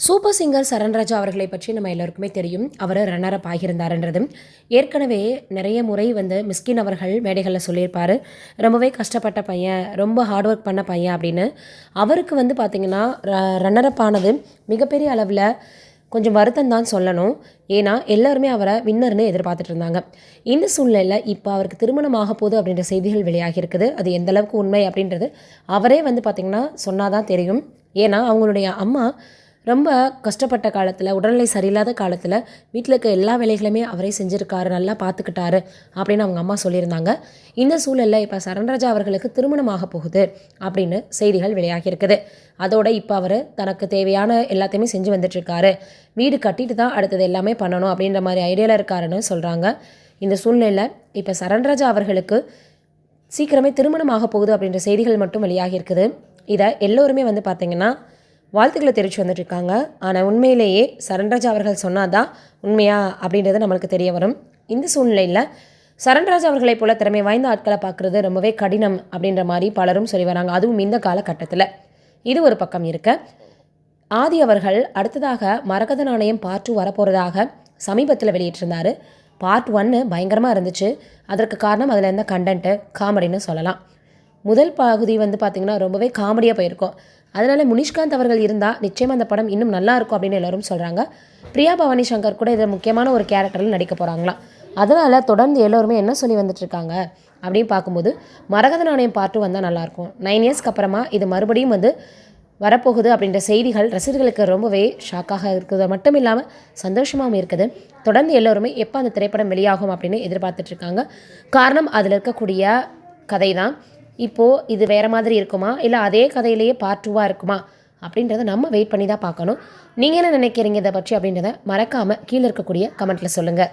Super singer சரண்ராஜா அவர்களை பற்றி நம்ம எல்லோருக்குமே தெரியும். அவர் ரன்னர் அப் ஆகியிருந்தாருன்றதும். ஏற்கனவே நிறைய முறை மிஸ்கின் அவர்கள் மேடைகளில் சொல்லியிருப்பார், ரொம்பவே கஷ்டப்பட்ட பையன், ரொம்ப ஹார்ட் ஒர்க் பண்ண பையன் அப்படின்னு. அவருக்கு பார்த்திங்கன்னா ரன்னர் அப் ஆனது மிகப்பெரிய அளவில் கொஞ்சம் வருத்தம் தான் சொல்லணும். ஏன்னா எல்லாருமே அவரை வின்னர்னு எதிர்பார்த்துட்டு இருந்தாங்க. இந்த சூழ்நிலையில் இப்போ அவருக்கு திருமணமாக போகுது அப்படின்ற செய்திகள் வெளியாகி இருக்குது. அது எந்த அளவுக்கு உண்மை அப்படின்றது அவரே பார்த்திங்கன்னா சொன்னாதான் தெரியும். ஏன்னா அவங்களுடைய அம்மா ரொம்ப கஷ்டப்பட்ட காலத்தில், உடல்நிலை சரியில்லாத காலத்தில் வீட்டில் இருக்க எல்லா வேலைகளுமே அவரே செஞ்சுருக்காரு, நல்லா பார்த்துக்கிட்டாரு அப்படின்னு அவங்க அம்மா சொல்லியிருந்தாங்க. இந்த சூழலில் இப்போ சரண்ராஜா அவர்களுக்கு திருமணமாக போகுது அப்படின்னு செய்திகள் வெளியாகி இருக்குது. அதோட இப்போ அவர் தனக்கு தேவையான எல்லாத்தையுமே செஞ்சு வந்துட்டுருக்காரு. வீடு கட்டிட்டு தான் அடுத்தது எல்லாமே பண்ணணும் அப்படின்ற மாதிரி ஐடியாவில் இருக்காருன்னு சொல்கிறாங்க. இந்த சூழ்நிலையில் இப்போ சரண்ராஜா அவர்களுக்கு சீக்கிரமே திருமணமாக போகுது அப்படின்ற செய்திகள் மட்டும் வெளியாகி இருக்குது. இதை எல்லோருமே பார்த்திங்கன்னா வாழ்த்துக்களை தெரிவித்து வந்துட்டுருக்காங்க. ஆனால் உண்மையிலேயே சரண்ராஜா அவர்கள் சொன்னாதான் உண்மையா அப்படின்றது நம்மளுக்கு தெரிய வரும். இந்த சூழ்நிலையில் சரண்ராஜா அவர்களைப் போல திறமை வாய்ந்த ஆட்களை பார்க்குறது ரொம்பவே கடினம் அப்படின்ற மாதிரி பலரும் சொல்லி வராங்க. அதுவும் இந்த காலகட்டத்தில். இது ஒரு பக்கம் இருக்க, ஆதி அவர்கள் அடுத்ததாக மரகத நாணயம் பார்ட் 2 வரப்போகிறதாக சமீபத்தில் வெளியிட்டிருந்தார். பார்ட் 1 பயங்கரமாக இருந்துச்சு. அதற்கு காரணம் அதில் இருந்த கண்டென்ட்டு காமெடின்னு சொல்லலாம். முதல் பகுதி பார்த்திங்கன்னா ரொம்பவே காமெடியாக போயிருக்கும். அதனால் முனிஷ்காந்த் அவர்கள் இருந்தால் நிச்சயமாக அந்த படம் இன்னும் நல்லா இருக்கும் அப்படின்னு எல்லோரும் சொல்கிறாங்க. பிரியா பவானி சங்கர் கூட இதில் முக்கியமான ஒரு கேரக்டரில் நடிக்க போகிறாங்களாம். அதனால் தொடர்ந்து எல்லோருமே என்ன சொல்லி வந்துட்டுருக்காங்க அப்படின்னு பார்க்கும்போது, மரகத நாணயம் பார்ட் 2 வந்தால் நல்லாயிருக்கும். 9 இயர்ஸ்க்கு அப்புறமா இது மறுபடியும் வரப்போகுது அப்படின்ற செய்திகள் ரசிகர்களுக்கு ரொம்பவே ஷாக்காக இருக்குது. மட்டும் இல்லாமல் சந்தோஷமாகவும் இருக்குது. தொடர்ந்து எல்லோருமே எப்போ அந்த திரைப்படம் வெளியாகும் அப்படின்னு எதிர்பார்த்துட்ருக்காங்க. காரணம் அதில் இருக்கக்கூடிய கதை தான். இப்போது இது வேறு மாதிரி இருக்குமா, இல்லை அதே கதையிலேயே பார்ட் 2வாக இருக்குமா அப்படின்றத நம்ம வெயிட் பண்ணி தான் பார்க்கணும். நீங்கள் என்ன நினைக்கிறீங்க இதை பற்றி அப்படின்றத மறக்காமல் கீழே இருக்கக்கூடிய கமெண்ட்டில் சொல்லுங்கள்.